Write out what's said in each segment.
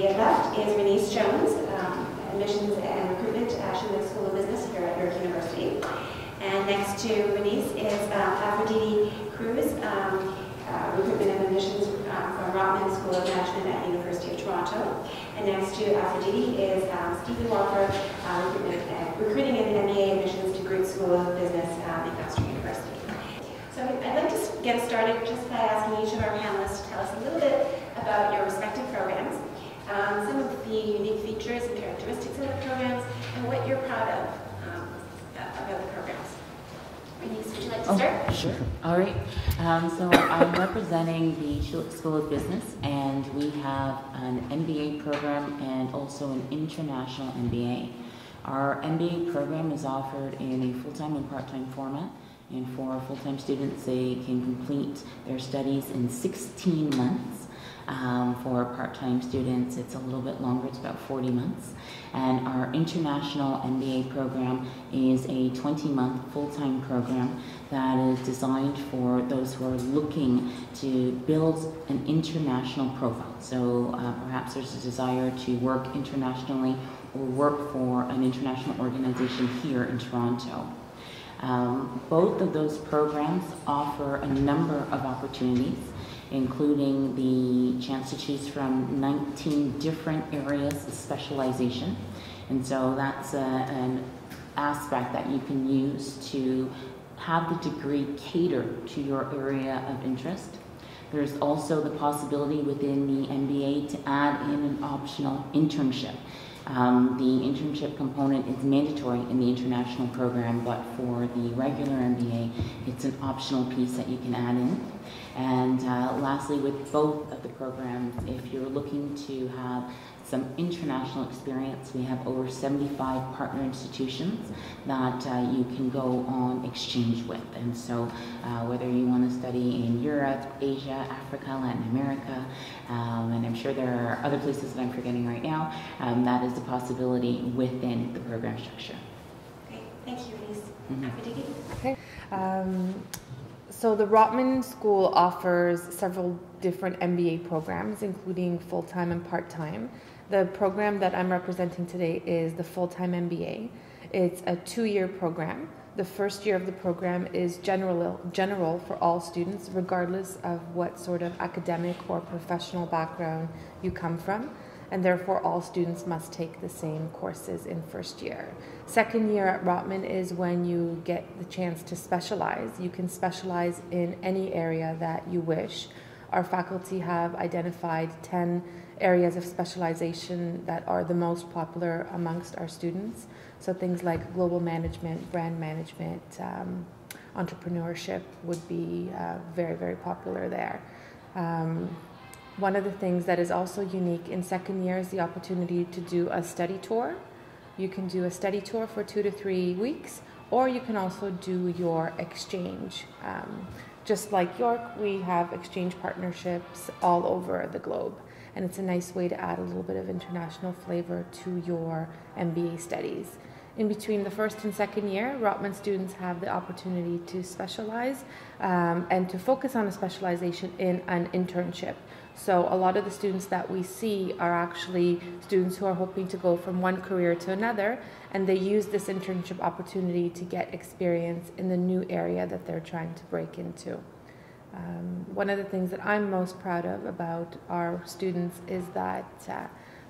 immediate left is Renice Jones, Admissions and Recruitment at Schulich School of Business here at York University. And next to Renice is Afrodite Cruz, Recruitment and Admissions from Rotman School of Management at University of Toronto. And next to Afrodite is Stephen Walker, Recruiting and MBA Admissions to DeGroote School of Business at McMaster University. So I'd like to get started just by asking each of our panelists to tell us a little bit about your respective programs, some of the unique features and characteristics of the programs, and what you're proud of about the programs. Renice, would you like to start? Sure. All right. So I'm representing the Schulich School of Business, and we have an MBA program and also an international MBA. Our MBA program is offered in a full-time and part-time format. And for full-time students, they can complete their studies in 16 months. For part-time students, it's a little bit longer, it's about 40 months. And our international MBA program is a 20-month full-time program that is designed for those who are looking to build an international profile. So perhaps there's a desire to work internationally or work for an international organization here in Toronto. Both of those programs offer a number of opportunities, including the chance to choose from 19 different areas of specialization. And so that's an aspect that you can use to have the degree cater to your area of interest. There's also the possibility within the MBA to add in an optional internship. The internship component is mandatory in the international program, but for the regular MBA, it's an optional piece that you can add in. And lastly, with both of the programs, if you're looking to have some international experience, we have over 75 partner institutions that you can go on exchange with. And so whether you want to study in Europe, Asia, Africa, Latin America, and I'm sure there are other places that I'm forgetting right now, that is a possibility within the program structure. Great, thank you, Renice. Okay. So the Rotman School offers several different MBA programs, including full-time and part-time. The program that I'm representing today is the full-time MBA. It's a 2-year program. The first year of the program is general for all students, regardless of what sort of academic or professional background you come from, and therefore all students must take the same courses in first year. Second year at Rotman is when you get the chance to specialize. You can specialize in any area that you wish. Our faculty have identified 10 areas of specialization that are the most popular amongst our students. So things like global management, brand management, entrepreneurship would be very, very popular there. One of the things that is also unique in second year is the opportunity to do a study tour. You can do a study tour for 2 to 3 weeks, or you can also do your exchange. Just like York, we have exchange partnerships all over the globe, and it's a nice way to add a little bit of international flavor to your MBA studies. In between the first and second year, Rotman students have the opportunity to specialize and to focus on a specialization in an internship. So a lot of the students that we see are actually students who are hoping to go from one career to another, and they use this internship opportunity to get experience in the new area that they're trying to break into. One of the things that I'm most proud of about our students is that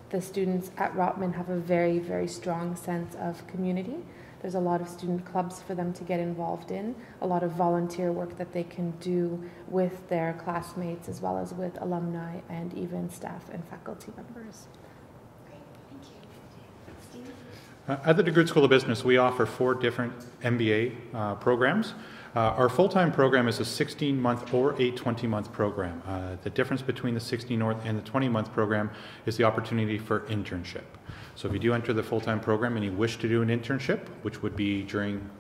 the students at Rotman have a very, very strong sense of community. There's a lot of student clubs for them to get involved in, a lot of volunteer work that they can do with their classmates as well as with alumni and even staff and faculty members. Great, thank you. Steve? At the DeGroote School of Business, we offer 4 different MBA programs. Our full-time program is a 16-month or a 20-month program. The difference between the 16-month and the 20-month program is the opportunity for internship. So if you do enter the full-time program and you wish to do an internship, which would be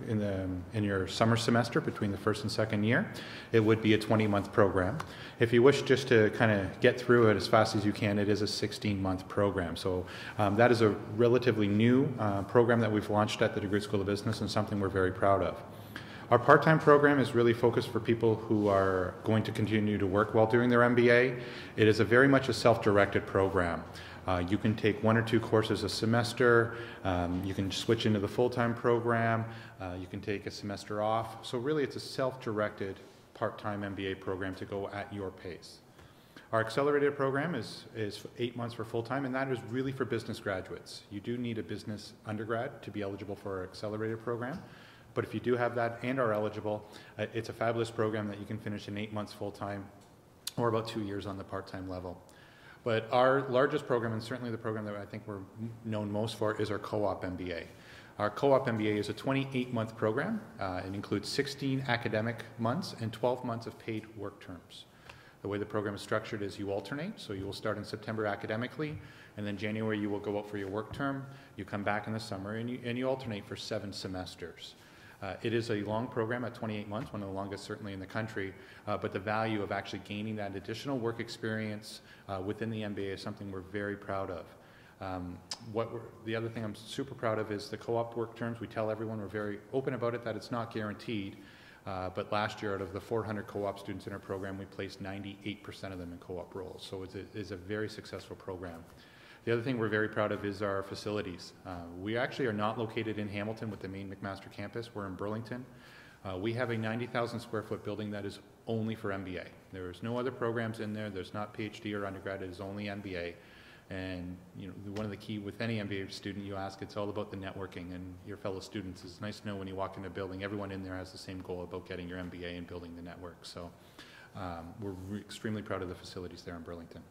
in your summer semester between the first and second year, it would be a 20-month program. If you wish just to kind of get through it as fast as you can, it is a 16-month program. So that is a relatively new program that we've launched at the DeGroote School of Business and something we're very proud of. Our part-time program is really focused for people who are going to continue to work while doing their MBA. It is very much a self-directed program. You can take 1 or 2 courses a semester, you can switch into the full-time program, you can take a semester off. So really it's a self-directed part-time MBA program to go at your pace. Our accelerated program is 8 months for full-time, and that is really for business graduates. You do need a business undergrad to be eligible for our accelerated program, but if you do have that and are eligible, it's a fabulous program that you can finish in 8 months full-time or about 2 years on the part-time level. But our largest program, and certainly the program that I think we're known most for, is our co-op MBA. Our co-op MBA is a 28-month program. It includes 16 academic months and 12 months of paid work terms. The way the program is structured is you alternate, so you will start in September academically, and then January you will go out for your work term, you come back in the summer, and you alternate for 7 semesters. It is a long program at 28 months, one of the longest certainly in the country, but the value of actually gaining that additional work experience within the MBA is something we're very proud of. The other thing I'm super proud of is the co-op work terms. We tell everyone, we're very open about it, that it's not guaranteed, but last year out of the 400 co-op students in our program, we placed 98% of them in co-op roles, so it's a very successful program. The other thing we're very proud of is our facilities. We actually are not located in Hamilton with the main McMaster campus. We're in Burlington. We have a 90,000 square foot building that is only for MBA. There is no other programs in there. There's not PhD or undergrad. It is only MBA. And you know, one of the key with any MBA student you ask, it's all about the networking and your fellow students. It's nice to know when you walk in a building, everyone in there has the same goal about getting your MBA and building the network. So we're extremely proud of the facilities there in Burlington.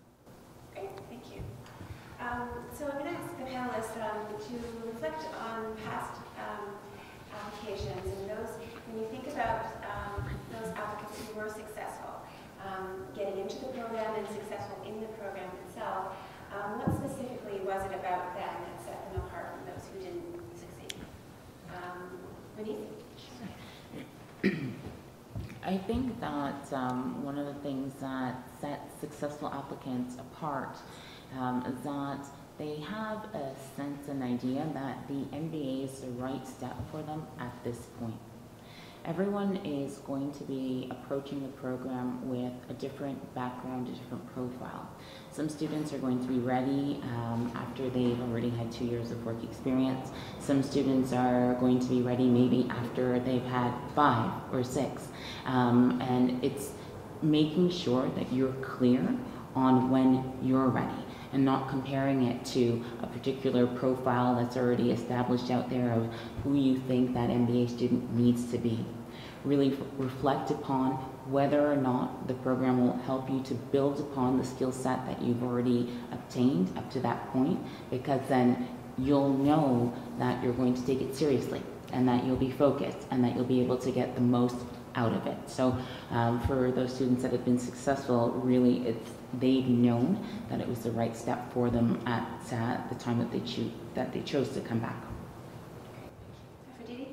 Great, thank you. So I'm going to ask the panelists to reflect on past applications and those, when you think about those applicants who were successful, getting into the program and successful in the program itself, what specifically was it about them that set them apart from those who didn't succeed? Renice? I think that one of the things that sets successful applicants apart is that they have a sense and idea that the MBA is the right step for them at this point. Everyone is going to be approaching the program with a different background, a different profile. Some students are going to be ready after they've already had 2 years of work experience. Some students are going to be ready maybe after they've had 5 or 6. And it's making sure that you're clear on when you're ready, and not comparing it to a particular profile that's already established out there of who you think that MBA student needs to be. Really reflect upon whether or not the program will help you to build upon the skill set that you've already obtained up to that point, because then you'll know that you're going to take it seriously, and that you'll be focused, and that you'll be able to get the most out of it. So for those students that have been successful, really they've known that it was the right step for them at the time that they chose to come back. Afrodite?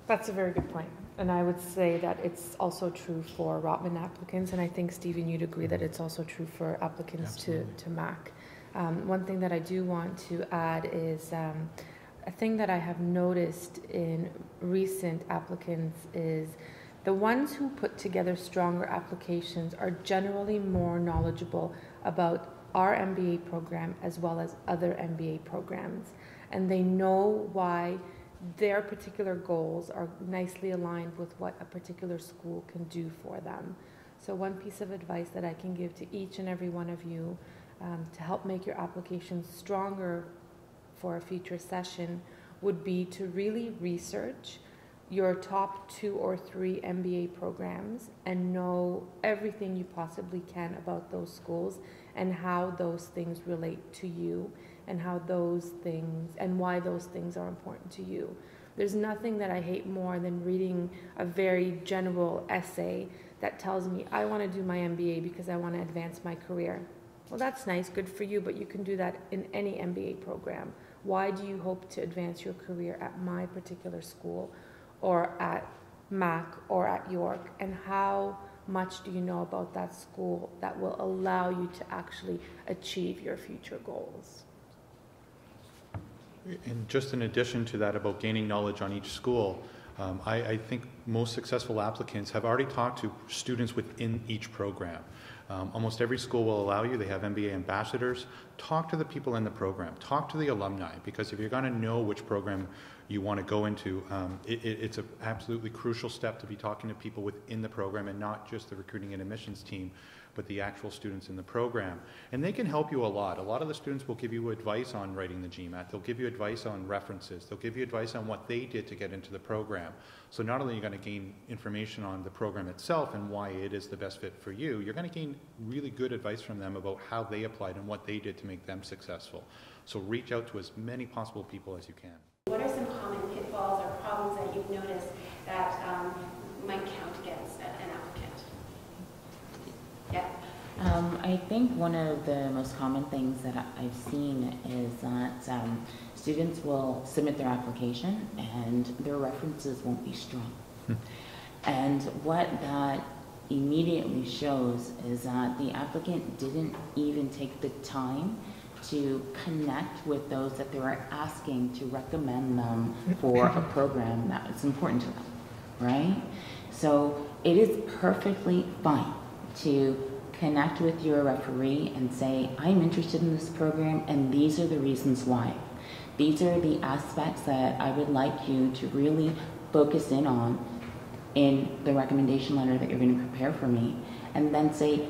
That's a very good point. And I would say that it's also true for Rotman applicants, and I think, Stephen, you'd agree that it's also true for applicants to MAC. One thing that I do want to add is a thing that I have noticed in recent applicants is the ones who put together stronger applications are generally more knowledgeable about our MBA program as well as other MBA programs. And they know why their particular goals are nicely aligned with what a particular school can do for them. So one piece of advice that I can give to each and every one of you to help make your application stronger for a future session would be to really research your top 2 or 3 MBA programs and know everything you possibly can about those schools and how those things relate to you and how those things and why those things are important to you. There's nothing that I hate more than reading a very general essay that tells me I want to do my MBA because I want to advance my career. Well, that's nice, good for you, but you can do that in any MBA program. Why do you hope to advance your career at my particular school, or at MAC, or at York? And how much do you know about that school that will allow you to actually achieve your future goals? And just in addition to that about gaining knowledge on each school, I think most successful applicants have already talked to students within each program. Almost every school will allow you. They have MBA ambassadors. Talk to the people in the program. Talk to the alumni, because if you're going to know which program you want to go into, it's an absolutely crucial step to be talking to people within the program, and not just the recruiting and admissions team, but the actual students in the program. And they can help you a lot. A lot of the students will give you advice on writing the GMAT. They'll give you advice on references. They'll give you advice on what they did to get into the program. So not only are you going to gain information on the program itself and why it is the best fit for you, you're going to gain really good advice from them about how they applied and what they did to make them successful. So reach out to as many possible people as you can. What are some common pitfalls or problems that you've noticed that might count against an applicant? Yeah. I think one of the most common things that I've seen is that students will submit their application and their references won't be strong. And what that immediately shows is that the applicant didn't even take the time to connect with those that they were asking to recommend them for a program that is important to them, right? So it is perfectly fine to connect with your referee and say, I'm interested in this program and these are the reasons why. These are the aspects that I would like you to really focus in on in the recommendation letter that you're going to prepare for me, and then say,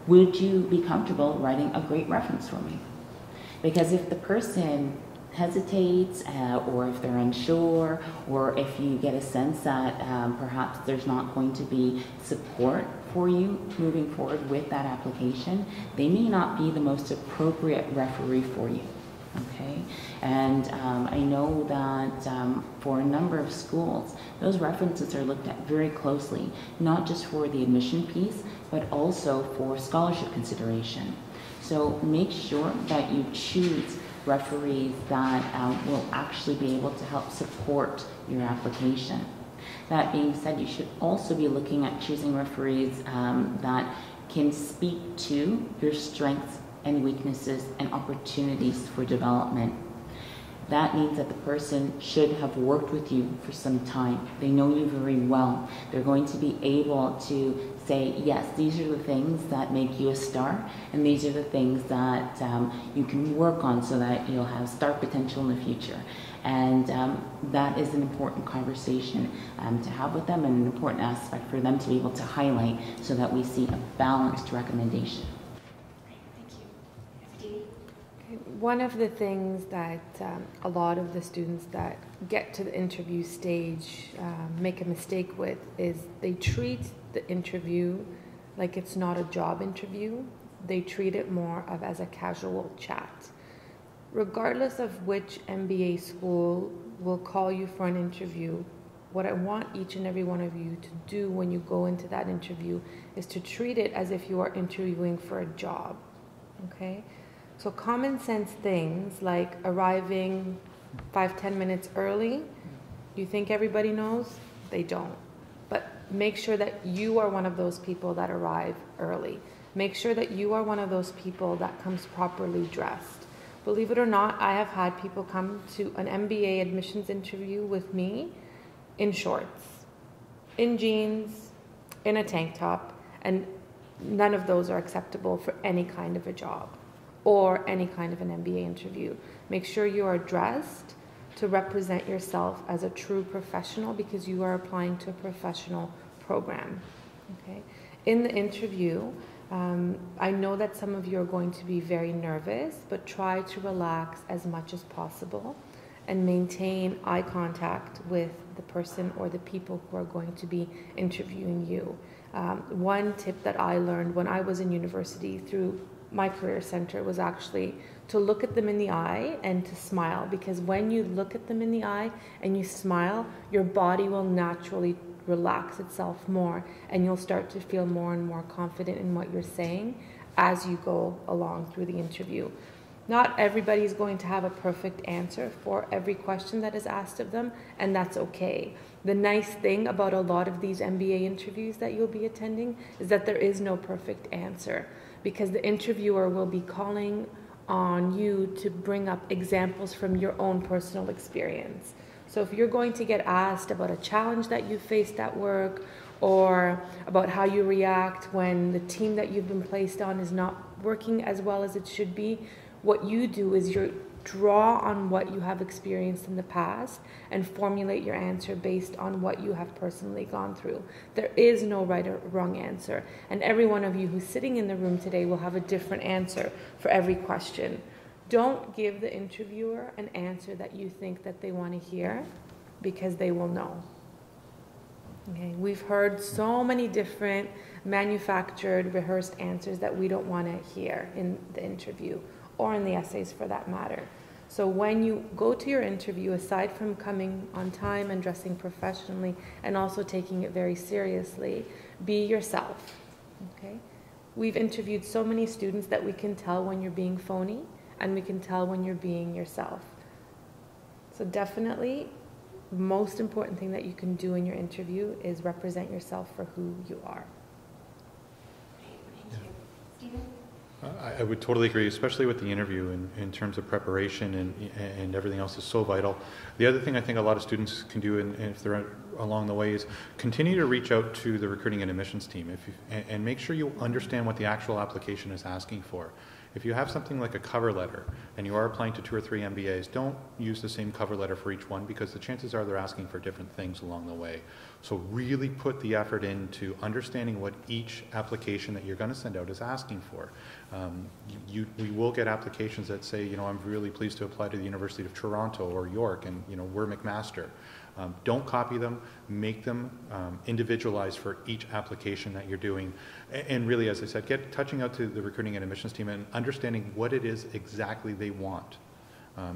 would you be comfortable writing a great reference for me? Because if the person hesitates, or if they're unsure, or if you get a sense that perhaps there's not going to be support for you moving forward with that application, they may not be the most appropriate referee for you. Okay, and I know that for a number of schools, those references are looked at very closely, not just for the admission piece, but also for scholarship consideration. So make sure that you choose referees that will actually be able to help support your application. That being said, you should also be looking at choosing referees that can speak to your strengths and weaknesses and opportunities for development. That means that the person should have worked with you for some time. They know you very well. They're going to be able to say, yes, these are the things that make you a star, and these are the things that you can work on so that you'll have star potential in the future. And that is an important conversation to have with them, and an important aspect for them to be able to highlight so that we see a balanced recommendation. One of the things that a lot of the students that get to the interview stage make a mistake with is they treat the interview like it's not a job interview. They treat it more of as a casual chat. Regardless of which MBA school will call you for an interview, what I want each and every one of you to do when you go into that interview is to treat it as if you are interviewing for a job, okay? So common sense things like arriving 5-10 minutes early, do you think everybody knows? They don't. But make sure that you are one of those people that arrive early. Make sure that you are one of those people that comes properly dressed. Believe it or not, I have had people come to an MBA admissions interview with me in shorts, in jeans, in a tank top, and none of those are acceptable for any kind of a job or any kind of an MBA interview. Make sure you are dressed to represent yourself as a true professional, because you are applying to a professional program. Okay. In the interview, I know that some of you are going to be very nervous, but try to relax as much as possible and maintain eye contact with the person or the people who are going to be interviewing you. One tip that I learned when I was in university through my career center was actually to look at them in the eye and to smile, because when you look at them in the eye and you smile, your body will naturally relax itself more, and you'll start to feel more and more confident in what you're saying as you go along through the interview. Not everybody is going to have a perfect answer for every question that is asked of them, and that's okay. The nice thing about a lot of these MBA interviews that you'll be attending is that there is no perfect answer, because the interviewer will be calling on you to bring up examples from your own personal experience. So if you're going to get asked about a challenge that you faced at work, or about how you react when the team that you've been placed on is not working as well as it should be, what you do is you draw on what you have experienced in the past and formulate your answer based on what you have personally gone through. There is no right or wrong answer, and every one of you who's sitting in the room today will have a different answer for every question. Don't give the interviewer an answer that you think that they want to hear, because they will know. Okay, we've heard so many different manufactured, rehearsed answers that we don't want to hear in the interview or in the essays for that matter. So when you go to your interview, aside from coming on time and dressing professionally and also taking it very seriously, be yourself. Okay? We've interviewed so many students that we can tell when you're being phony and we can tell when you're being yourself. So definitely, most important thing that you can do in your interview is represent yourself for who you are. Thank you. Stephen? I would totally agree, especially with the interview in terms of preparation and everything else is so vital. The other thing I think a lot of students can do, and if they're along the way, is continue to reach out to the recruiting and admissions team and make sure you understand what the actual application is asking for. If you have something like a cover letter and you are applying to 2 or 3 MBAs, don't use the same cover letter for each one, because the chances are they're asking for different things along the way. So really put the effort into understanding what each application that you're going to send out is asking for. We will get applications that say, you know, I'm really pleased to apply to the University of Toronto or York, and you know, we're McMaster. Don't copy them, make them individualized for each application that you're doing. And really, as I said, touching out to the recruiting and admissions team and understanding what it is exactly they want.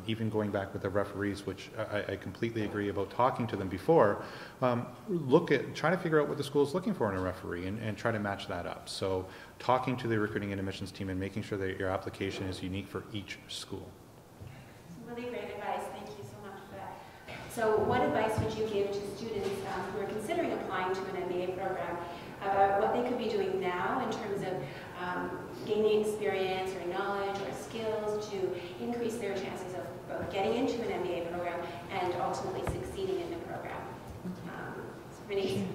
Even going back with the referees, which I completely agree about talking to them before, try to figure out what the school is looking for in a referee and try to match that up. So talking to the recruiting and admissions team and making sure that your application is unique for each school. Some really great advice. Thank you so much for that. So what advice would you give to students who are considering applying to an MBA program about what they could be doing now in terms of gaining experience or knowledge or skills to increase their chances of both getting into an MBA program and ultimately succeeding in the program? So Renice?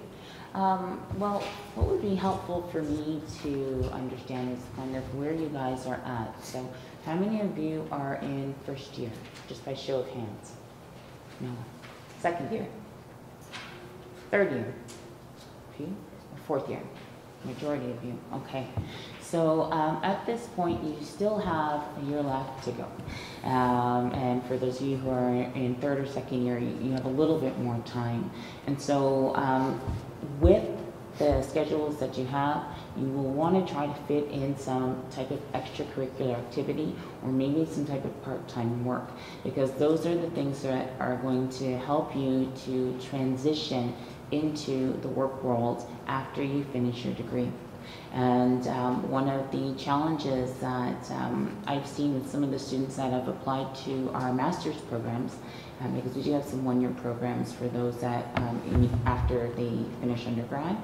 Well, what would be helpful for me to understand is kind of where you guys are at. So how many of you are in first year, just by show of hands? No. Second year? Third year? Few? Or fourth year? Majority of you. Okay. So at this point, you still have a year left to go. And for those of you who are in third or second year, you have a little bit more time. And so with the schedules that you have, you will want to try to fit in some type of extracurricular activity or maybe some type of part-time work, because those are the things that are going to help you to transition into the work world after you finish your degree. And one of the challenges that I've seen with some of the students that have applied to our master's programs, because we do have some one-year programs for those that after they finish undergrad,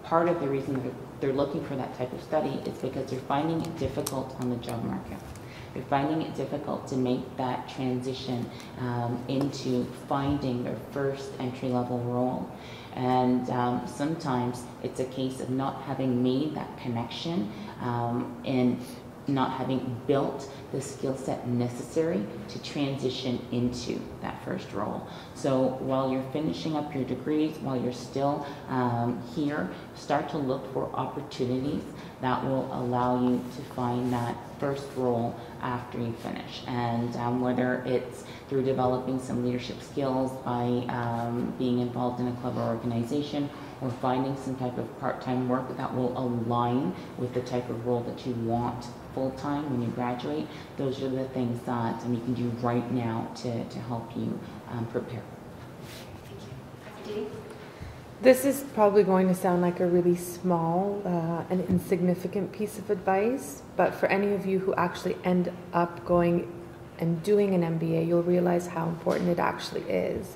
part of the reason that they're looking for that type of study is because they're finding it difficult on the job market. They're finding it difficult to make that transition into finding their first entry-level role. And sometimes it's a case of not having made that connection and not having built the skill set necessary to transition into that first role. So while you're finishing up your degrees, while you're still here, start to look for opportunities that will allow you to find that first role after you finish. And whether it's through developing some leadership skills by being involved in a club or organization, or finding some type of part-time work that will align with the type of role that you want full-time when you graduate, those are the things that you can do right now to help you prepare. Thank you. This is probably going to sound like a really small and insignificant piece of advice, but for any of you who actually end up going and doing an MBA, you'll realize how important it actually is.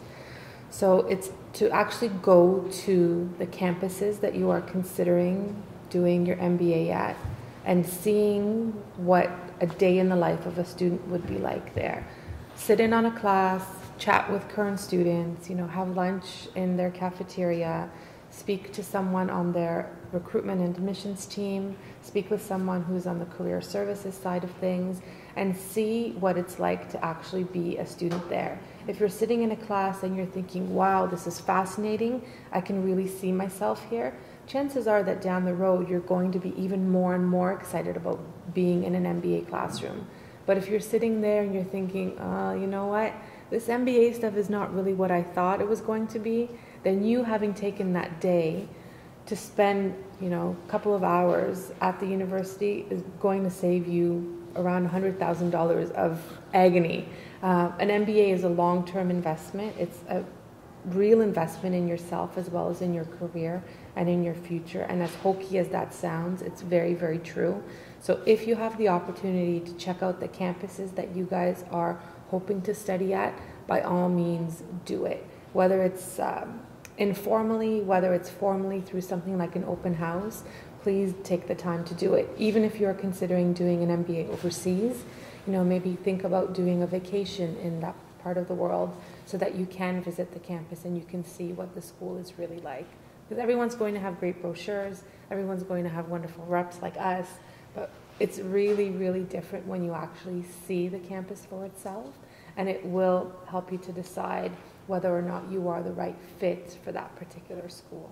So it's to actually go to the campuses that you are considering doing your MBA at and seeing what a day in the life of a student would be like there. Sit in on a class, chat with current students, have lunch in their cafeteria, speak to someone on their recruitment and admissions team, speak with someone who's on the career services side of things, and see what it's like to actually be a student there. If you're sitting in a class and you're thinking, wow, this is fascinating, I can really see myself here, chances are that down the road you're going to be even more and more excited about being in an MBA classroom. But if you're sitting there and you're thinking, you know what, this MBA stuff is not really what I thought it was going to be, then you having taken that day to spend, a couple of hours at the university is going to save you around $100,000 of agony. An MBA is a long-term investment. It's a real investment in yourself as well as in your career and in your future. And as hokey as that sounds, it's very, very true. So if you have the opportunity to check out the campuses that you guys are hoping to study at, by all means do it. Whether it's informally, whether it's formally through something like an open house, please take the time to do it. Even if you're considering doing an MBA overseas, maybe think about doing a vacation in that part of the world so that you can visit the campus and you can see what the school is really like. Because everyone's going to have great brochures, everyone's going to have wonderful reps like us, but it's really, really different when you actually see the campus for itself, and it will help you to decide whether or not you are the right fit for that particular school.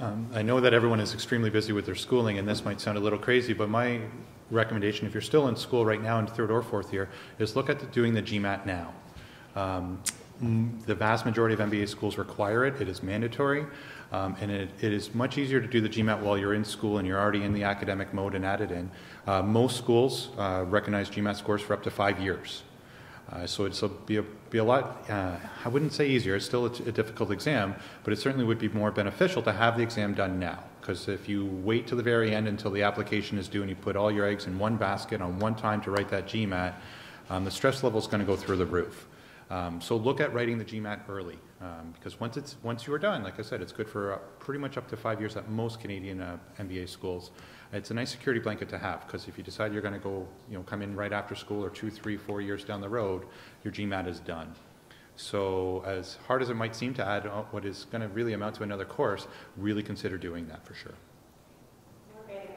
I know that everyone is extremely busy with their schooling, and this might sound a little crazy, but my recommendation, if you're still in school right now in third or fourth year, is look at doing the GMAT now. The vast majority of MBA schools require it. It is mandatory, and it is much easier to do the GMAT while you're in school and you're already in the academic mode and at it in. Most schools recognize GMAT scores for up to 5 years. So it'll be a lot, I wouldn't say easier, it's still a difficult exam, but it certainly would be more beneficial to have the exam done now. Because if you wait till the very end until the application is due and you put all your eggs in one basket on one time to write that GMAT, the stress level is going to go through the roof. So look at writing the GMAT early, because once you are done, like I said, it's good for pretty much up to 5 years at most Canadian MBA schools. It's a nice security blanket to have, because if you decide you're going to go, come in right after school or 2, 3, 4 years down the road, your GMAT is done. So as hard as it might seem to add what is going to really amount to another course, really consider doing that for sure. Great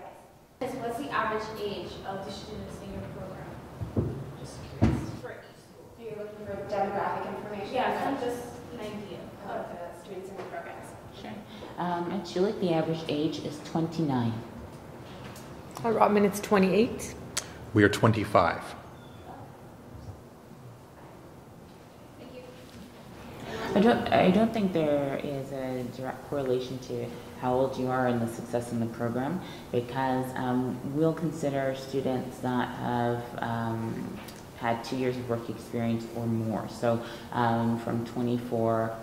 advice. What's the average age of the students in your program? Just curious. For each school. So you're looking for demographic information? Yeah, just an idea of the students in the programs. Sure. At Schulich, the average age is 29. At Rotman, it's 28. We are 25. Thank you. I don't think there is a direct correlation to how old you are and the success in the program, because we'll consider students that have had 2 years of work experience or more, so from 24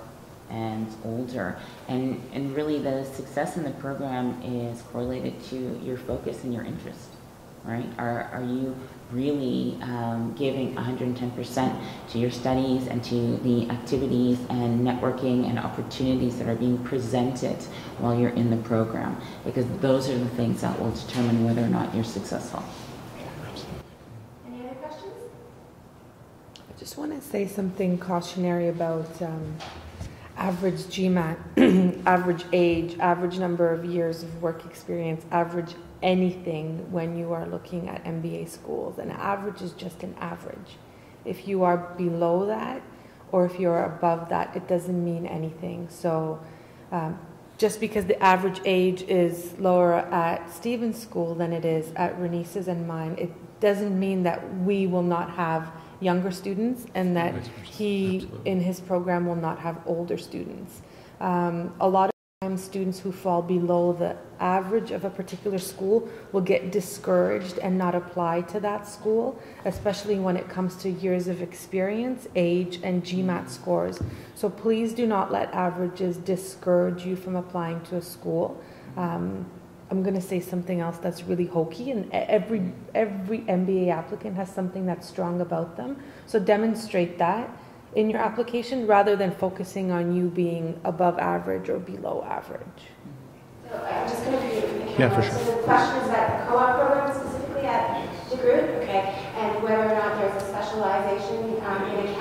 and older, and really the success in the program is correlated to your focus and your interest, right? Are you really giving 110% to your studies and to the activities and networking and opportunities that are being presented while you're in the program? Because those are the things that will determine whether or not you're successful. Any other questions? I just want to say something cautionary about average GMAT, average age, average number of years of work experience, average anything when you are looking at MBA schools. An average is just an average. If you are below that or if you're above that, it doesn't mean anything. So just because the average age is lower at Stephen's school than it is at Renice's and mine, it doesn't mean that we will not have younger students and that he, Absolutely. in his program, will not have older students. A lot of times students who fall below the average of a particular school will get discouraged and not apply to that school, especially when it comes to years of experience, age, and GMAT scores. So please do not let averages discourage you from applying to a school. I'm going to say something else that's really hokey, and every MBA applicant has something that's strong about them. So demonstrate that in your application rather than focusing on you being above average or below average. So I'm just going to read. Yeah, for sure. So the question is about the co-op program specifically at DeGroote, okay, and whether or not there's a specialization in a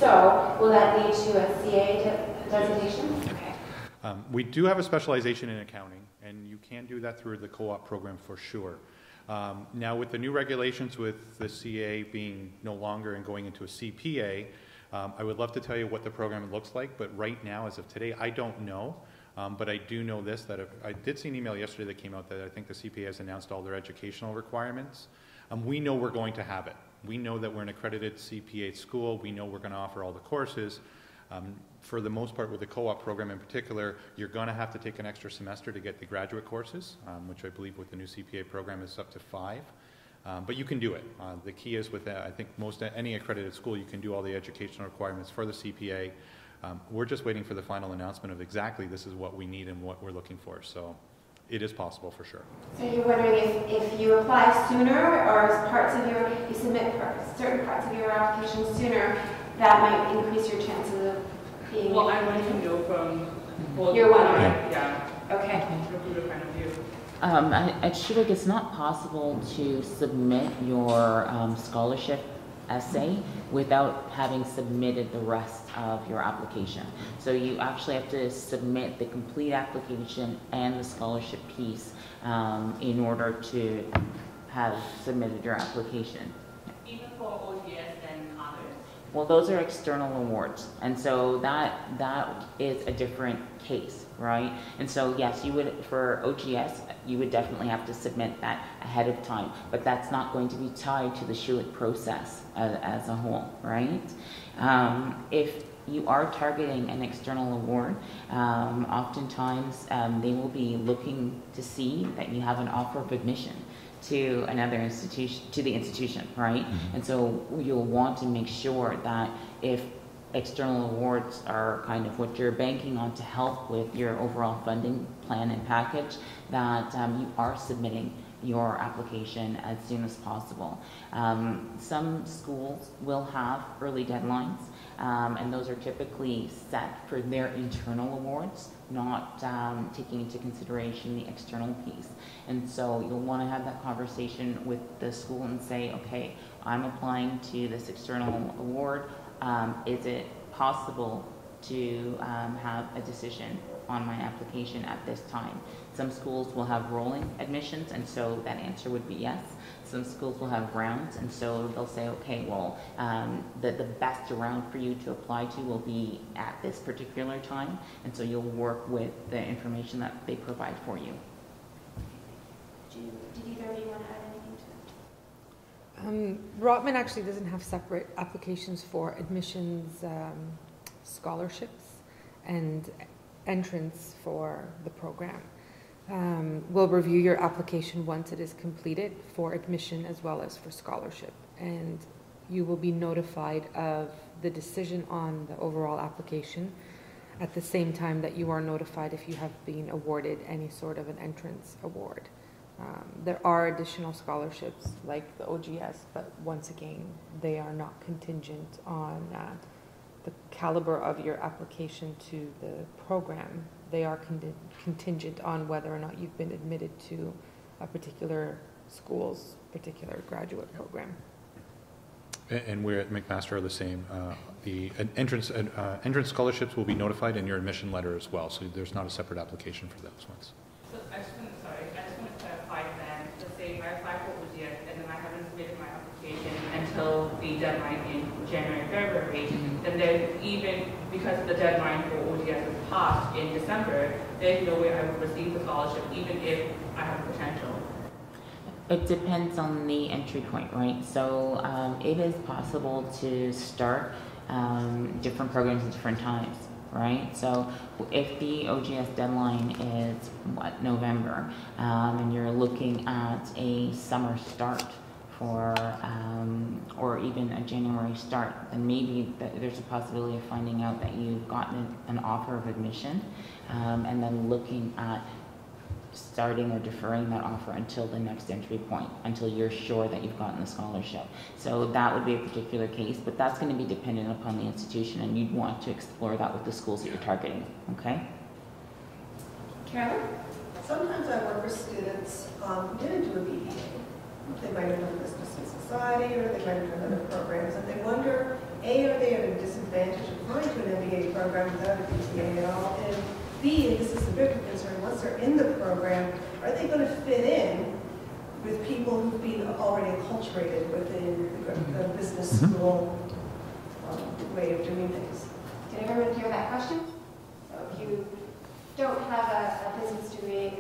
so, will that lead to a CA designation? Okay. We do have a specialization in accounting, and you can do that through the co-op program for sure. Now, with the new regulations, with the CA being no longer and going into a CPA, I would love to tell you what the program looks like, but right now, as of today, I don't know. But I do know this, that I did see an email yesterday that came out that I think the CPA has announced all their educational requirements. We know we're going to have it. We know that we're an accredited CPA school. We know we're going to offer all the courses. For the most part, with the co-op program in particular, you're going to have to take an extra semester to get the graduate courses, which I believe with the new CPA program is up to 5. But you can do it. The key is with, I think, any accredited school, you can do all the educational requirements for the CPA. We're just waiting for the final announcement of exactly this is what we need and what we're looking for. So it is possible for sure. So you're wondering if you apply sooner, or you submit certain parts of your application sooner, that might increase your chances of being. Well, I want to know from both. You're wondering. Yeah. Okay. Recruiter point of view. At Schulich, it's not possible to submit your scholarship essay without having submitted the rest of your application. So you actually have to submit the complete application and the scholarship piece in order to have submitted your application. Even for ODS and others? Well, those are external awards, and so that is a different case, right? And so yes, you would, for OGS, you would definitely have to submit that ahead of time, but that's not going to be tied to the Schulich process as a whole, right? If you are targeting an external award, oftentimes they will be looking to see that you have an offer of admission to another institution, to the institution, right? Mm-hmm. And so you'll want to make sure that if external awards are kind of what you're banking on to help with your overall funding plan and package, that you are submitting your application as soon as possible. Some schools will have early deadlines, and those are typically set for their internal awards, not taking into consideration the external piece. And so you'll want to have that conversation with the school and say, okay, I'm applying to this external award. Is it possible to have a decision on my application at this time? Some schools will have rolling admissions, and so that answer would be yes. Some schools will have rounds, and so they'll say, okay, well, the best round for you to apply to will be at this particular time, and so you'll work with the information that they provide for you. Did either of you want to add anything to it? Rotman actually doesn't have separate applications for admissions, scholarships, and entrance for the program. We'll review your application once it is completed for admission as well as for scholarship, and you will be notified of the decision on the overall application at the same time that you are notified if you have been awarded any sort of an entrance award. There are additional scholarships like the OGS, but once again, they are not contingent on the caliber of your application to the program. They are contingent on whether or not you've been admitted to a particular school's particular graduate program. And we're at McMaster are the same. The entrance scholarships will be notified in your admission letter as well, so there's not a separate application for those ones. So I just want to clarify then, let's say I apply for OGS and then I haven't submitted my application until the deadline in January, February, then there's even, because the deadline for OGS is passed in December, there's no way I would receive the scholarship even if I have the potential. It depends on the entry point, right? So it is possible to start different programs at different times, right? So if the OGS deadline is, November, and you're looking at a summer start for, or even a January start, then maybe there's a possibility of finding out that you've gotten an offer of admission, and then looking at starting or deferring that offer until the next entry point, until you're sure that you've gotten the scholarship. So that would be a particular case, but that's going to be dependent upon the institution, and you'd want to explore that with the schools that you're targeting, okay? Carolyn? Sometimes I work with students who didn't do a BBA. They might have done business and society, or they might have done other programs, and they wonder A, are they at a disadvantage applying to an MBA program without a BTA at all? And B, and this is a bigger concern, once they're in the program, are they going to fit in with people who've been already acculturated within the business school way of doing things? Did everyone hear that question? So if you don't have a business degree,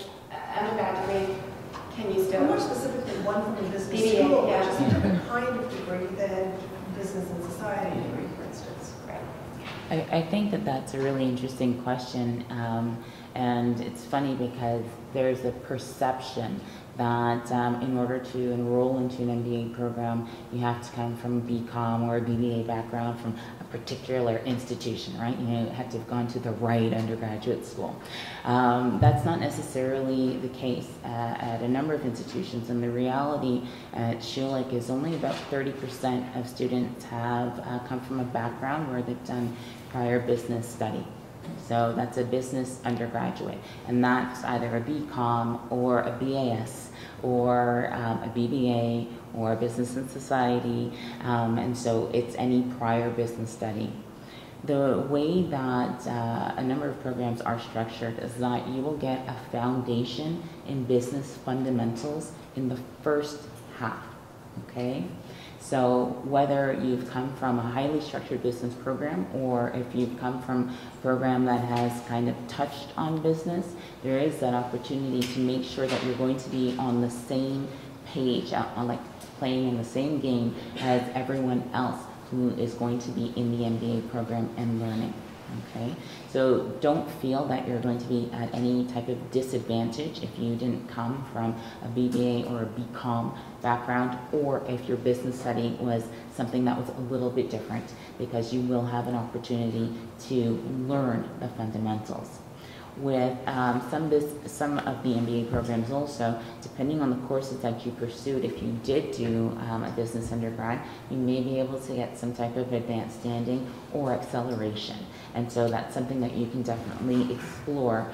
undergrad degree, can you still? More specifically, one from a business BBA, school, yeah. which is a different kind of degree than business and society degree, for instance. Right. I think that that's a really interesting question, and it's funny because there's a perception that in order to enroll into an MBA program, you have to come from a BCom or a BBA background from a particular institution, right? You have to have gone to the right undergraduate school. That's not necessarily the case at a number of institutions, and the reality at Schulich is only about 30% of students have come from a background where they've done prior business study. So that's a business undergraduate, and that's either a BCom or a BAS or a BBA or a business and society, and so it's any prior business study. The way that a number of programs are structured is that you will get a foundation in business fundamentals in the first half, okay? So whether you've come from a highly structured business program or if you've come from a program that has kind of touched on business, there is that opportunity to make sure that you're going to be on the same page, on like playing in the same game as everyone else who is going to be in the MBA program and learning. Okay, so don't feel that you're going to be at any type of disadvantage if you didn't come from a BBA or a BCom background, or if your business study was something that was a little bit different, because you will have an opportunity to learn the fundamentals. With some of the MBA programs also, depending on the courses that you pursued, if you did do a business undergrad, you may be able to get some type of advanced standing or acceleration. And so that's something that you can definitely explore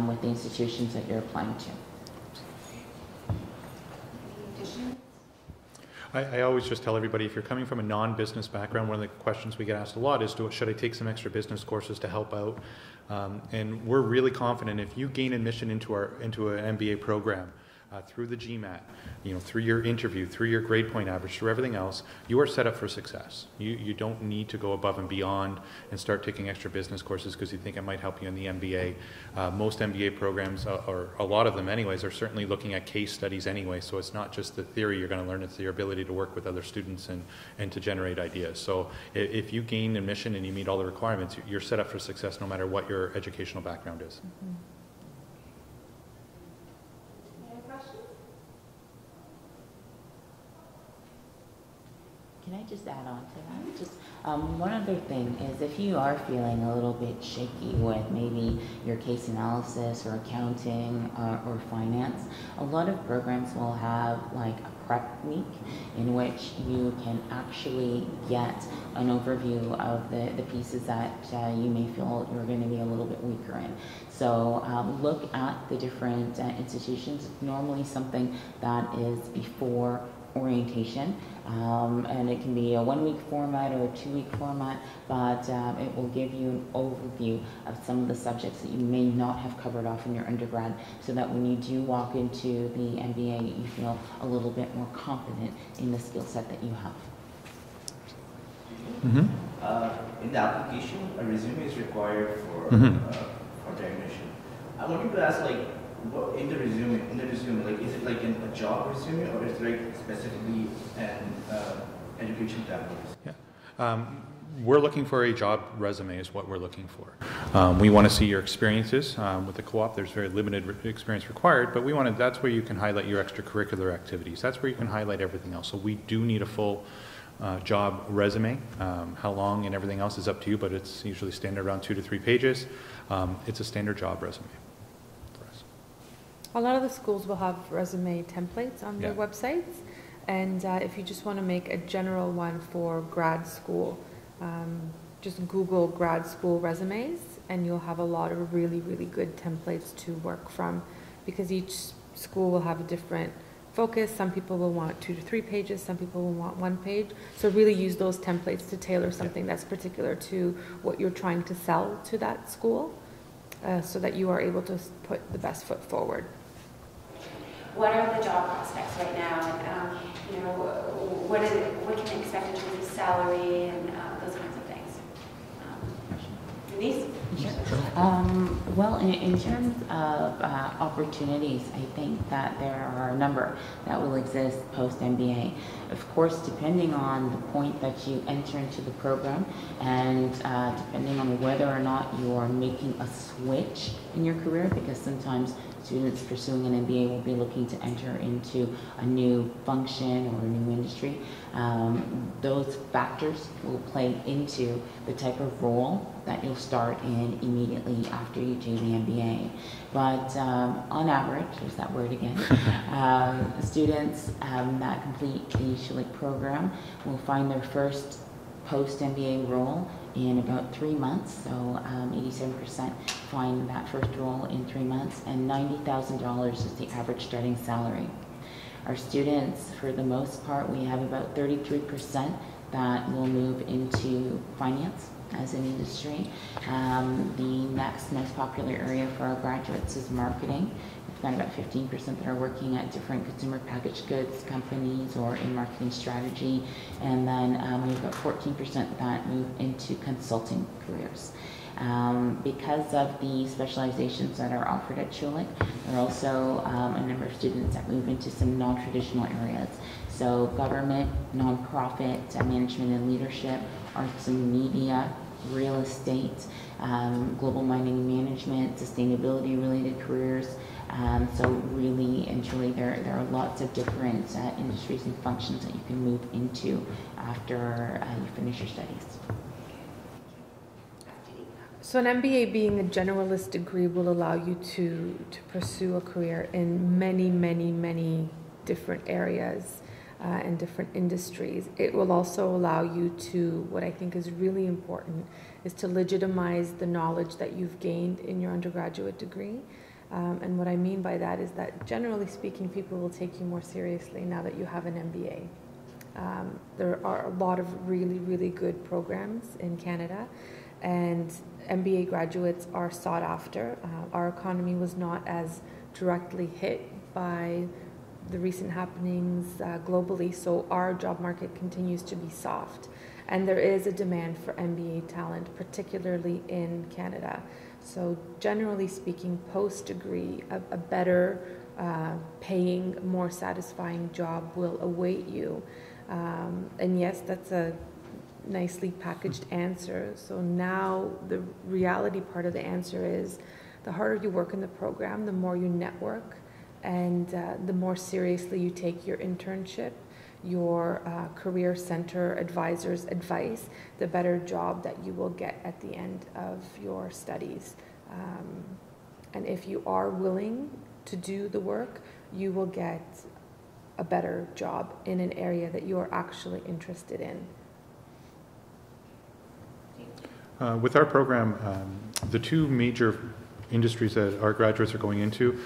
with the institutions that you're applying to. I always just tell everybody, if you're coming from a non-business background, one of the questions we get asked a lot is, should I take some extra business courses to help out? And we're really confident if you gain admission into an MBA program through the GMAT, through your interview, through your grade point average, through everything else, you are set up for success. You don't need to go above and beyond and start taking extra business courses because you think it might help you in the MBA. Most MBA programs, or a lot of them anyways, are certainly looking at case studies anyway, so it's not just the theory you're going to learn, it's your ability to work with other students and to generate ideas. So if you gain admission and you meet all the requirements, you're set up for success no matter what your educational background is. Mm-hmm. Can I just add on to that? Just one other thing is, if you are feeling a little bit shaky with maybe your case analysis or accounting or finance, a lot of programs will have like a prep week in which you can actually get an overview of the pieces that you may feel you're going to be a little bit weaker in. So look at the different institutions. Normally something that is before orientation, and it can be a 1-week format or a 2-week format, but it will give you an overview of some of the subjects that you may not have covered off in your undergrad, so that when you do walk into the MBA, you feel a little bit more confident in the skill set that you have. Mm-hmm. In the application, a resume is required for the admission. I wanted to ask, like, what in the resume, like, is it like a job resume, or is it like specifically an education tab? Yeah. We're looking for a job resume is what we're looking for. We want to see your experiences. With the co-op, there's very limited experience required, but that's where you can highlight your extracurricular activities. That's where you can highlight everything else. So we do need a full job resume. How long and everything else is up to you, but it's usually standard around 2 to 3 pages. It's a standard job resume. A lot of the schools will have resume templates on their websites, and if you just want to make a general one for grad school, just Google grad school resumes, and you'll have a lot of really, really good templates to work from, because each school will have a different focus, some people will want 2 to 3 pages, some people will want 1 page. So really use those templates to tailor something that's particular to what you're trying to sell to that school, so that you are able to put the best foot forward. What are the job prospects right now? And, what can they expect in terms of salary and those kinds of things? Renice? Well, in terms of opportunities, I think that there are a number that will exist post-MBA. Of course, depending on the point that you enter into the program and depending on whether or not you are making a switch in your career, because sometimes students pursuing an MBA will be looking to enter into a new function or a new industry. Those factors will play into the type of role that you'll start in immediately after you do the MBA. But on average, there's that word again, students that complete the Schulich program will find their first post-MBA role in about 3 months. So 87% find that first role in 3 months, and $90,000 is the average starting salary. Our students, for the most part, we have about 33% that will move into finance as an industry. The next most popular area for our graduates is marketing. We've got about 15% that are working at different consumer packaged goods companies or in marketing strategy. And then we've got 14% that move into consulting careers. Because of the specializations that are offered at Schulich, there are also a number of students that move into some non-traditional areas. So government, nonprofit, management and leadership, arts and media, real estate, global mining and management, sustainability related careers. So really and truly there are lots of different industries and functions that you can move into after you finish your studies. So an MBA being a generalist degree will allow you to pursue a career in many different areas and different industries. It will also allow you to, what I think is really important, is to legitimize the knowledge that you've gained in your undergraduate degree. And what I mean by that is that generally speaking, people will take you more seriously now that you have an MBA. There are a lot of really good programs in Canada, and MBA graduates are sought after. Our economy was not as directly hit by the recent happenings globally, so our job market continues to be soft. And there is a demand for MBA talent, particularly in Canada. So generally speaking, post-degree, a better paying, more satisfying job will await you. And yes, that's a nicely packaged answer. So now the reality part of the answer is the harder you work in the program, the more you network, and the more seriously you take your internship, your career center advisor's advice, the better job that you will get at the end of your studies. And if you are willing to do the work, you will get a better job in an area that you are actually interested in. With our program, the two major industries that our graduates are going into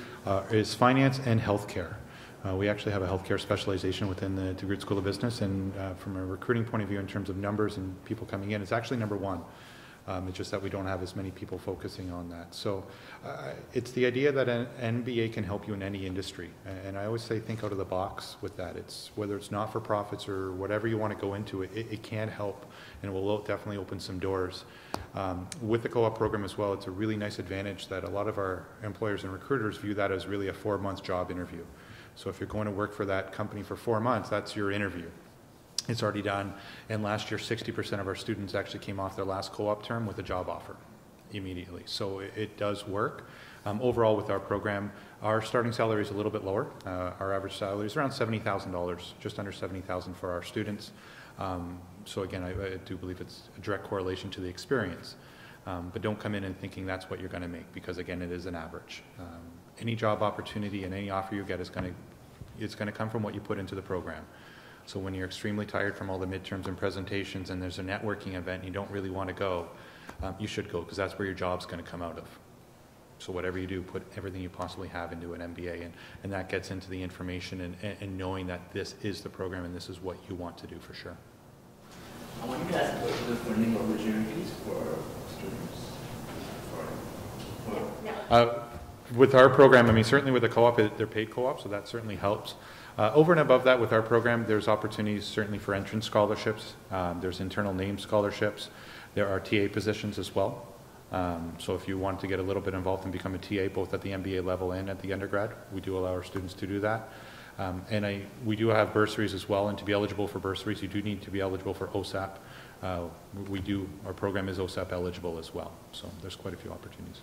is finance and healthcare. We actually have a healthcare specialization within the DeGroote School of Business, and from a recruiting point of view in terms of numbers and people coming in, it's actually number one. It's just that we don't have as many people focusing on that. So it's the idea that an MBA can help you in any industry. And I always say think out of the box with that. It's whether it's not-for-profits or whatever you want to go into, it can help, and it will definitely open some doors. With the co-op program as well, it's a really nice advantage that a lot of our employers and recruiters view that as really a 4-month job interview. So if you're going to work for that company for 4 months, that's your interview. It's already done, and last year 60% of our students actually came off their last co-op term with a job offer immediately. So it does work. Overall with our program, our starting salary is a little bit lower. Our average salary is around $70,000, just under $70,000 for our students. So again, I do believe it's a direct correlation to the experience. But don't come in and thinking that's what you're going to make, because again, it is an average. Any job opportunity and any offer you get is going to come from what you put into the program. So when you're extremely tired from all the midterms and presentations and there's a networking event and you don't really want to go, you should go, because that's where your job's going to come out of. So whatever you do, put everything you possibly have into an MBA, and that gets into the information and knowing that this is the program and this is what you want to do for sure. I wanted to ask about the funding opportunities for students. With our program, I mean, certainly with the co-op, they're paid co-op, so that certainly helps. Over and above that, with our program, there's opportunities certainly for entrance scholarships. There's internal name scholarships. There are TA positions as well. So if you want to get a little bit involved and become a TA, both at the MBA level and at the undergrad, we do allow our students to do that. We do have bursaries as well, and to be eligible for bursaries, you do need to be eligible for OSAP. Our program is OSAP eligible as well, so there's quite a few opportunities.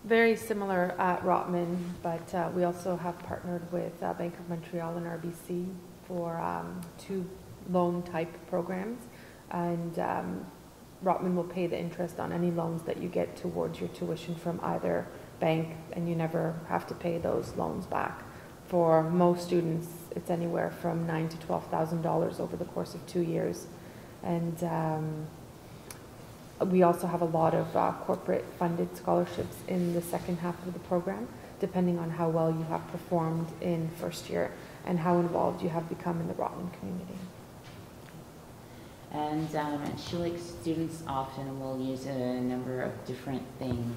Very similar at Rotman, but we also have partnered with Bank of Montreal and RBC for 2 loan type programs, and Rotman will pay the interest on any loans that you get towards your tuition from either bank, and you never have to pay those loans back. For most students, it's anywhere from $9,000 to $12,000 over the course of 2 years, and we also have a lot of corporate funded scholarships in the second half of the program, depending on how well you have performed in first year and how involved you have become in the Rotman community. And Schulich students often will use a number of different things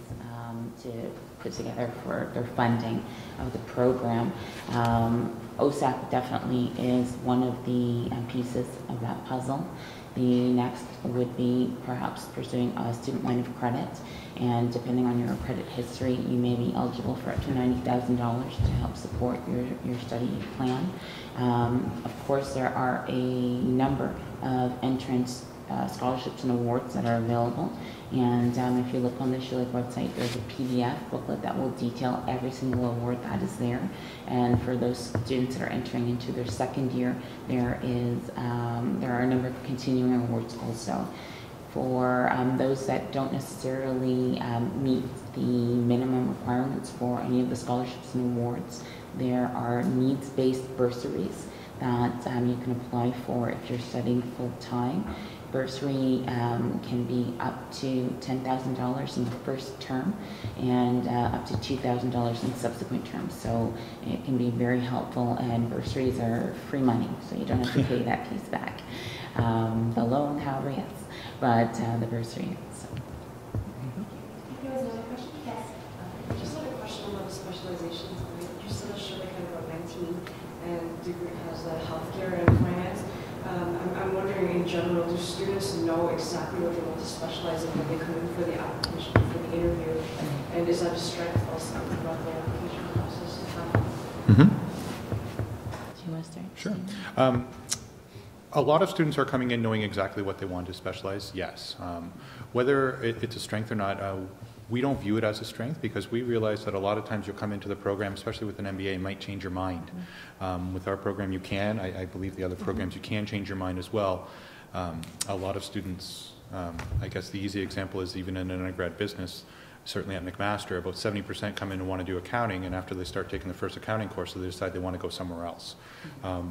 to put together for their funding of the program. OSAP definitely is one of the pieces of that puzzle. The next would be perhaps pursuing a student line of credit, and depending on your credit history, you may be eligible for up to $90,000 to help support your study plan. Of course, there are a number of entrance scholarships and awards that are available, and if you look on the Schulich website, there's a PDF booklet that will detail every single award that is there. And for those students that are entering into their second year, there are a number of continuing awards also. For those that don't necessarily meet the minimum requirements for any of the scholarships and awards, there are needs-based bursaries that you can apply for if you're studying full-time. Bursary can be up to $10,000 in the first term and up to $2,000 in subsequent terms. So it can be very helpful, and bursaries are free money, so you don't have to pay that piece back. The loan, however, yes, but the bursary. So. There was another question? Yes. I just had a question about the specializations. You said that Schulich had about 19, and DeGroote has healthcare and finance. I'm wondering, in general, do students know exactly what they want to specialize in when they come in for the application, for the interview? And is that a strength also throughout the application process? Do you want to start? Sure. A lot of students are coming in knowing exactly what they want to specialize, yes. Whether it's a strength or not, we don't view it as a strength, because we realize that a lot of times you'll come into the program, especially with an MBA, it might change your mind. With our program, you can. I believe the other programs, you can change your mind as well. A lot of students, I guess the easy example is even in an undergrad business, certainly at McMaster, about 70% come in and want to do accounting, and after they start taking the first accounting course, they decide they want to go somewhere else.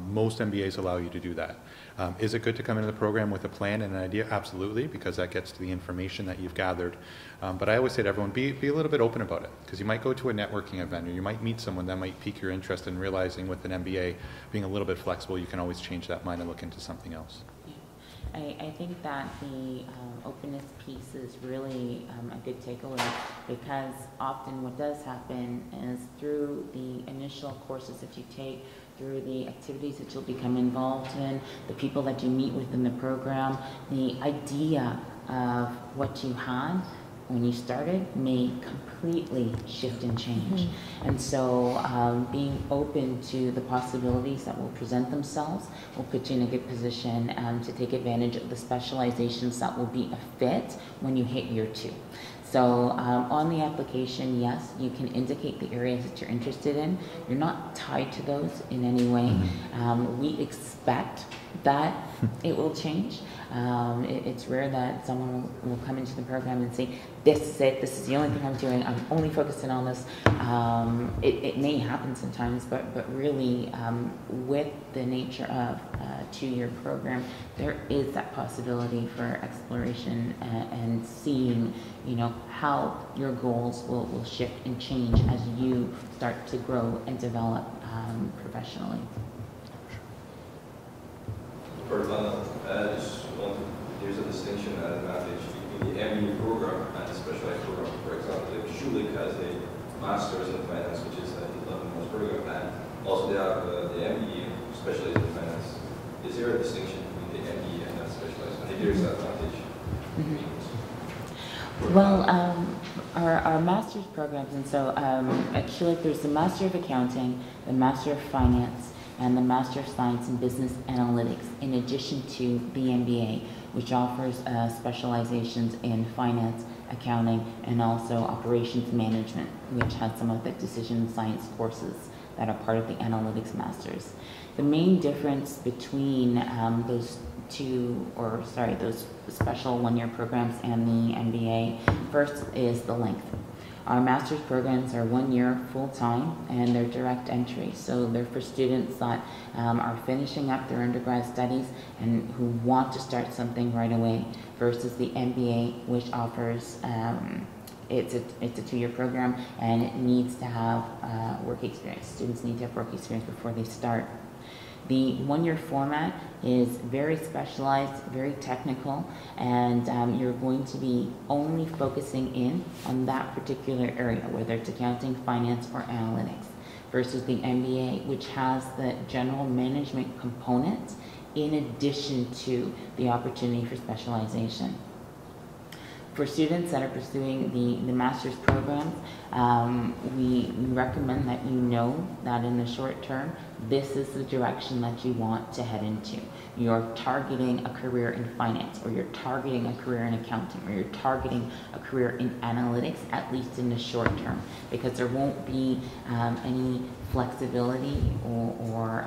Most MBAs allow you to do that. Is it good to come into the program with a plan and an idea? Absolutely, because that gets to the information that you've gathered. But I always say to everyone, be a little bit open about it, because you might go to a networking event, or you might meet someone that might pique your interest in realizing with an MBA, being a little bit flexible, you can always change that mind and look into something else. I think that the openness piece is really a good takeaway, because often what does happen is through the initial courses that you take, through the activities that you'll become involved in, the people that you meet with in the program, the idea of what you had when you started may completely shift and change. And so being open to the possibilities that will present themselves will put you in a good position to take advantage of the specializations that will be a fit when you hit year 2. So on the application, yes, you can indicate the areas that you're interested in. You're not tied to those in any way. We expect that it will change. It's rare that someone will come into the program and say, this is it, this is the only thing I'm doing, I'm only focusing on this. It may happen sometimes, but really with the nature of a 2-year program, there is that possibility for exploration and seeing, how your goals will shift and change as you start to grow and develop professionally. There's a distinction and advantage between the MBA program and the specialized program. For example, if Schulich has a master's in finance, which is the 11-month program, and also they have the MBA specialized in finance. Is there a distinction between the MBA and that specialized? And if there is an advantage? Well, our master's programs, and so at Schulich there's the Master of Accounting, the Master of Finance, and the Master of Science in Business Analytics, in addition to the MBA, which offers specializations in finance, accounting, and also operations management, which has some of the decision science courses that are part of the analytics masters. The main difference between those special 1-year programs and the MBA, first is the length. Our master's programs are 1 year full-time, and they're direct entry. So they're for students that are finishing up their undergrad studies and who want to start something right away, versus the MBA, which offers, it's a 2-year program, and it needs to have work experience. Students need to have work experience before they start. The 1-year format is very specialized, very technical, and you're going to be only focusing in on that particular area, whether it's accounting, finance, or analytics, versus the MBA, which has the general management component in addition to the opportunity for specialization. For students that are pursuing the master's program, we recommend that that in the short term, this is the direction that you want to head into. You're targeting a career in finance, or you're targeting a career in accounting, or you're targeting a career in analytics, at least in the short term, because there won't be any flexibility or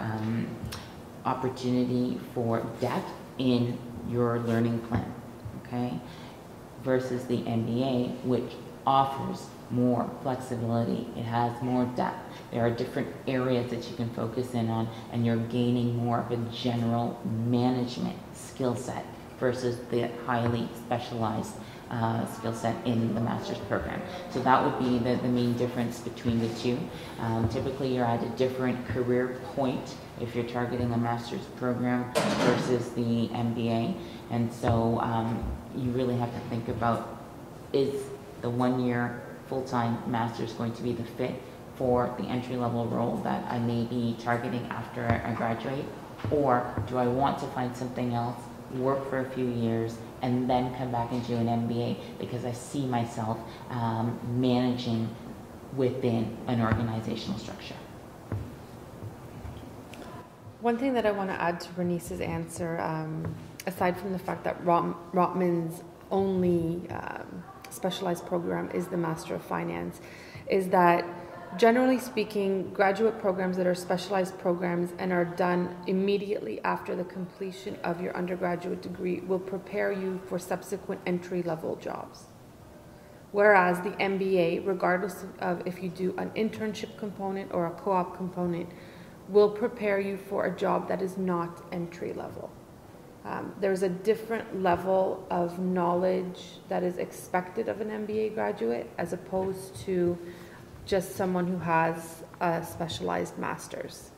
opportunity for depth in your learning plan, okay? Versus the MBA, which offers more flexibility. It has more depth. There are different areas that you can focus in on, and you're gaining more of a general management skill set versus the highly specialized skill set in the master's program. So that would be the main difference between the two. Typically, you're at a different career point if you're targeting a master's program versus the MBA. And so you really have to think about, is the 1-year full-time master's going to be the fit for the entry-level role that I may be targeting after I graduate? Or do I want to find something else, work for a few years, and then come back and do an MBA because I see myself managing within an organizational structure? One thing that I want to add to Renice's answer, aside from the fact that Rotman's only specialized program is the Master of Finance, is that generally speaking, graduate programs that are specialized programs and are done immediately after the completion of your undergraduate degree will prepare you for subsequent entry-level jobs. Whereas the MBA, regardless of if you do an internship component or a co-op component, will prepare you for a job that is not entry-level. There's a different level of knowledge that is expected of an MBA graduate as opposed to just someone who has a specialized master's.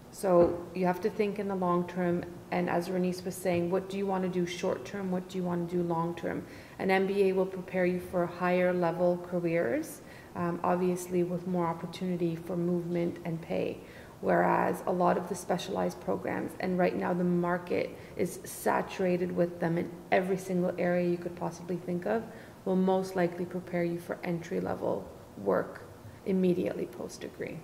So you have to think in the long term, and as Renice was saying, what do you want to do short term, what do you want to do long term? An MBA will prepare you for higher level careers, obviously with more opportunity for movement and pay. Whereas a lot of the specialized programs, and right now the market is saturated with them in every single area you could possibly think of, will most likely prepare you for entry-level work immediately post-degree.